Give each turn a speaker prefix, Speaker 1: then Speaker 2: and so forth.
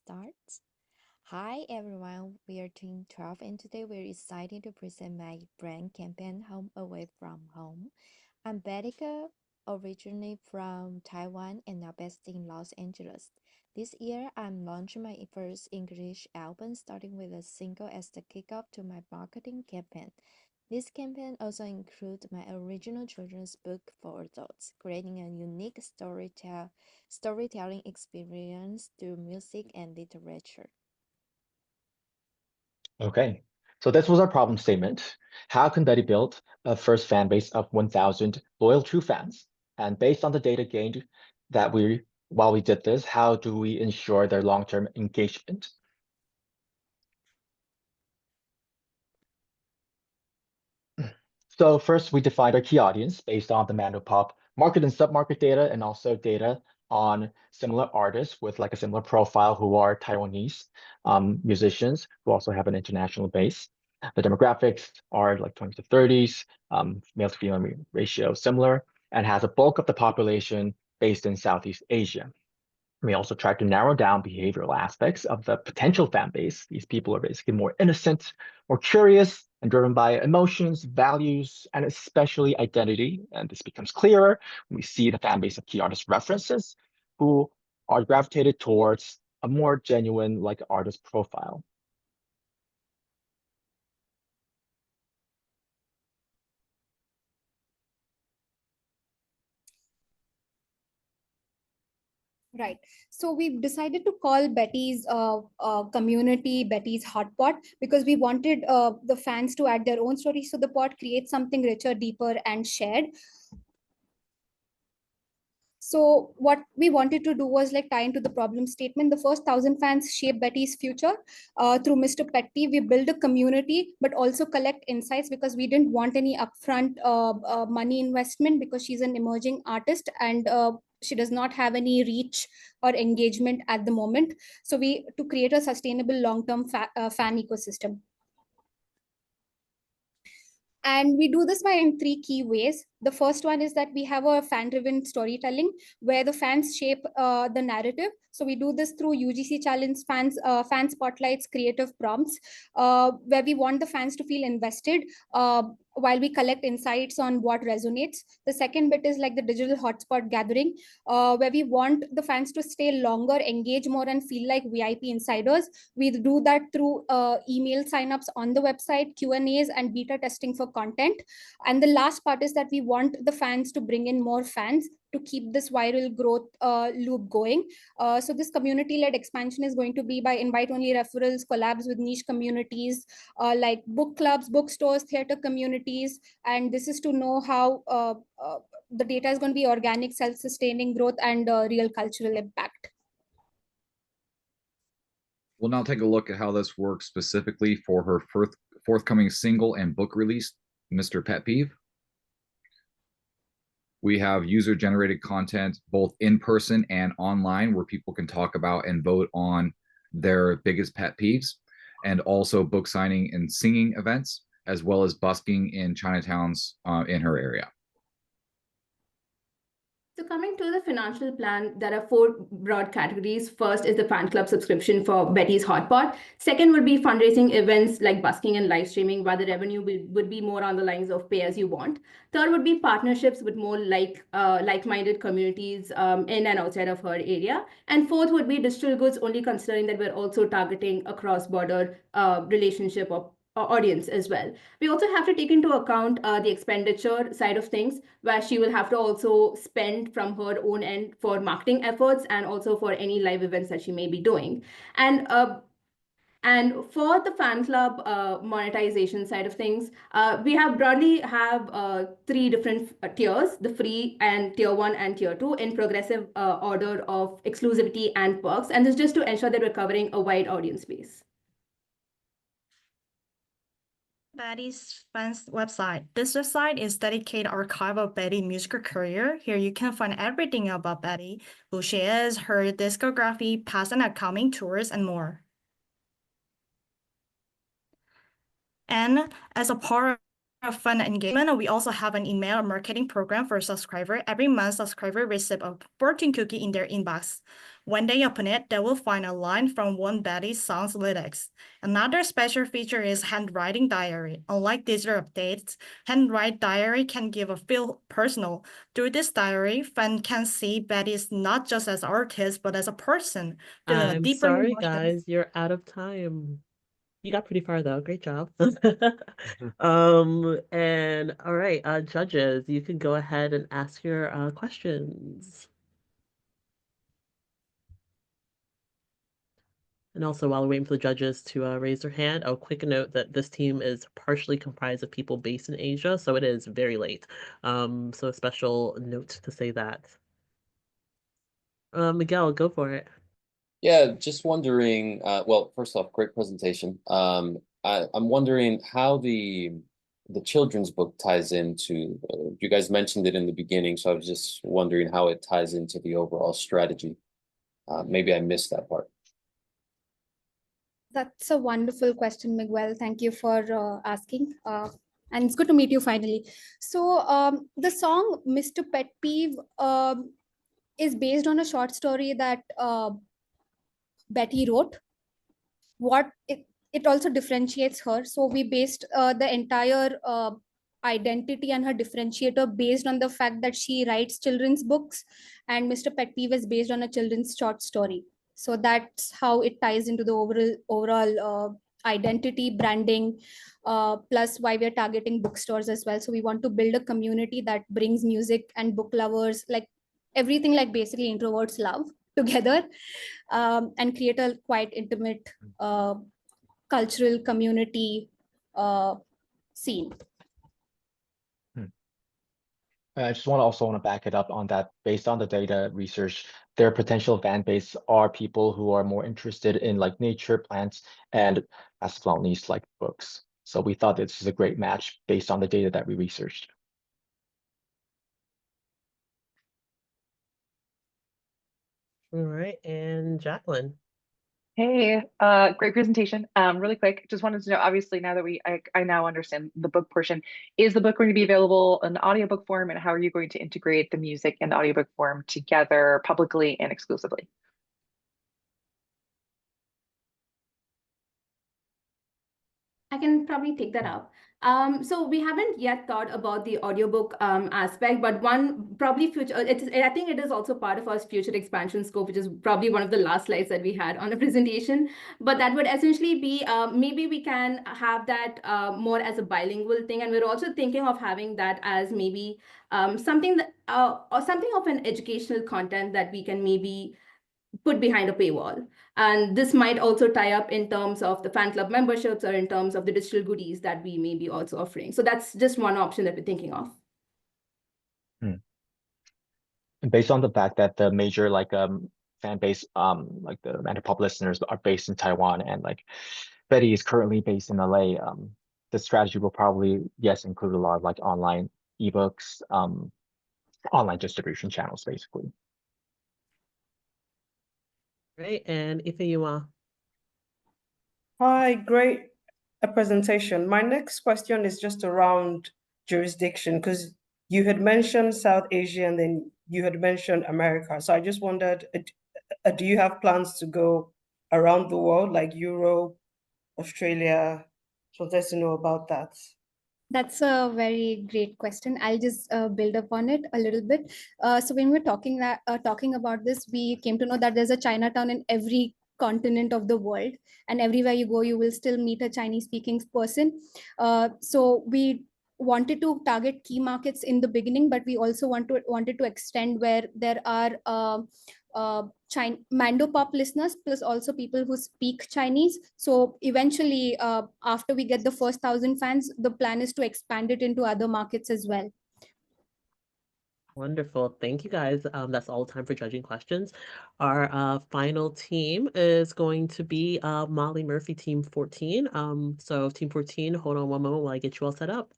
Speaker 1: starts. Hi everyone, we are Team 12 and today we're excited to present my brand campaign Home Away from Home. I'm Mrithika, originally from Taiwan and now based in Los Angeles. This year, I'm launching my first English album, starting with a single as the kickoff to my marketing campaign. This campaign also includes my original children's book for adults, creating a unique storytelling experience through music and literature.
Speaker 2: Okay, so this was our problem statement. How can Betty build a first fan base of 1,000 loyal true fans? And based on the data gained that while we did this, how do we ensure their long-term engagement? So first, we defined our key audience based on the Mandopop market and submarket data, and also data on similar artists with like a similar profile who are Taiwanese musicians who also have an international base. The demographics are like 20 to 30s, male to female ratio similar, and has a bulk of the population based in Southeast Asia. We also tried to narrow down behavioral aspects of the potential fan base. These people are basically more innocent, more curious, and driven by emotions, values, and especially identity. And this becomes clearer when we see the fan base of key artist references who are gravitated towards a more genuine like artist profile.
Speaker 3: Right. So we've decided to call Betty's community Betty's Hotpot because we wanted the fans to add their own stories. So the pot creates something richer, deeper, and shared. So what we wanted to do was like tie into the problem statement. The first 1,000 fans shape Betty's future. Through Mr. Petty, we build a community, but also collect insights because we didn't want any upfront money investment because she's an emerging artist and she does not have any reach or engagement at the moment. So to create a sustainable long-term fan ecosystem. And we do this by in three key ways. The first one is that we have a fan-driven storytelling where the fans shape the narrative. So we do this through UGC challenge, fan spotlights, creative prompts, where we want the fans to feel invested while we collect insights on what resonates. The second bit is like the digital hotspot gathering, where we want the fans to stay longer, engage more, and feel like VIP insiders. We do that through email signups on the website, Q&As, and beta testing for content. And the last part is that we want the fans to bring in more fans to keep this viral growth loop going. So this community-led expansion is going to be by invite-only referrals, collabs with niche communities like book clubs, bookstores, theater communities. And this is to know how the data is going to be organic, self-sustaining growth and real cultural impact.
Speaker 4: We'll now take a look at how this works specifically for her forthcoming single and book release, Mr. Pet Peeve. We have user-generated content both in person and online where people can talk about and vote on their biggest pet peeves, and also book signing and singing events, as well as busking in Chinatowns in her area.
Speaker 5: So coming to the financial plan, there are four broad categories. First is the fan club subscription for Betty's Hotpot. Second would be fundraising events like busking and live streaming, where the revenue would be more on the lines of pay as you want. Third would be partnerships with more like-minded communities in and outside of her area. And fourth would be digital goods, only considering that we're also targeting a cross-border relationship or audience as well. We also have to take into account the expenditure side of things, where she will have to also spend from her own end for marketing efforts and also for any live events that she may be doing. And for the fan club monetization side of things, we broadly have three different tiers: the free and tier 1 and tier 2 in progressive order of exclusivity and perks. And this is just to ensure that we're covering a wide audience base.
Speaker 6: Betty's fans website. This website is dedicated archive of Betty's musical career. Here you can find everything about Betty, who she is, her discography, past and upcoming tours, and more. And as a part of fun engagement, we also have an email marketing program for subscriber. Every month, subscriber receive a 14 cookie in their inbox. When they open it, they will find a line from one Betty's song's lyrics. Another special feature is handwriting diary. Unlike digital updates, handwrite diary can give a feel personal. Through this diary, fans can see Betty's not just as artist, but as a person, feeling a
Speaker 7: I'm
Speaker 6: deeper
Speaker 7: sorry,
Speaker 6: emotion.
Speaker 7: guys, you're out of time. You got pretty far though. Great job. And all right, judges, you can go ahead and ask your questions. And also, while we're waiting for the judges to raise their hand, a quick note that this team is partially comprised of people based in Asia, so it is very late. So a special note to say that. Miguel, go for it.
Speaker 8: Yeah, just wondering, well, first off, great presentation. I'm wondering how the children's book ties into, you guys mentioned it in the beginning, so I was just wondering how it ties into the overall strategy. Maybe I missed that part.
Speaker 3: That's a wonderful question, Miguel. Thank you for asking. And it's good to meet you finally. So the song Mr. Pet Peeve is based on a short story that Betty wrote. What it also differentiates her. So we based the entire identity and her differentiator based on the fact that she writes children's books, and Mr. Pet Peeve is based on a children's short story. So that's how it ties into the overall identity branding, plus why we're targeting bookstores as well. So we want to build a community that brings music and book lovers, like everything like basically introverts love together, and create a quite intimate cultural community scene.
Speaker 2: I just want to back it up on that. Based on the data research, their potential fan base are people who are more interested in like nature, plants, and as well as like books. So we thought this is a great match based on the data that we researched.
Speaker 7: All right, and Jacqueline.
Speaker 9: Hey, great presentation. Really quick, just wanted to know, obviously, now that I now understand the book portion, is the book going to be available in audiobook form, and how are you going to integrate the music and the audiobook form together publicly and exclusively?
Speaker 5: I can probably take that up. So we haven't yet thought about the audiobook aspect, but one probably future, I think it is also part of our future expansion scope, which is probably one of the last slides that we had on the presentation. But that would essentially be, maybe we can have that more as a bilingual thing. And we're also thinking of having that as maybe something that, or something of an educational content that we can maybe put behind a paywall. And this might also tie up in terms of the fan club memberships or in terms of the digital goodies that we may be also offering. So that's just one option that we're thinking of.
Speaker 2: And based on the fact that the major like fan base like the Vanderpump listeners are based in Taiwan, and like Betty is currently based in LA, the strategy will probably include a lot of like online ebooks, online distribution channels basically.
Speaker 7: Right, and Ifeyua.
Speaker 10: Hi, great presentation. My next question is just around jurisdiction, because you had mentioned South Asia and then you had mentioned America. So I just wondered, do you have plans to go around the world, like Europe, Australia? So let's know about that.
Speaker 3: That's a very great question. I'll just build upon it a little bit. So when we're talking about this, we came to know that there's a Chinatown in every continent of the world, and everywhere you go, you will still meet a Chinese-speaking person. So we wanted to target key markets in the beginning, but we also wanted to extend where there are Mandopop listeners, plus also people who speak Chinese. So eventually, after we get the first 1,000 fans, the plan is to expand it into other markets as well.
Speaker 7: Wonderful. Thank you guys. That's all the time for judging questions. Our final team is going to be Molly Murphy, team 14. So team 14, hold on one moment while I get you all set up.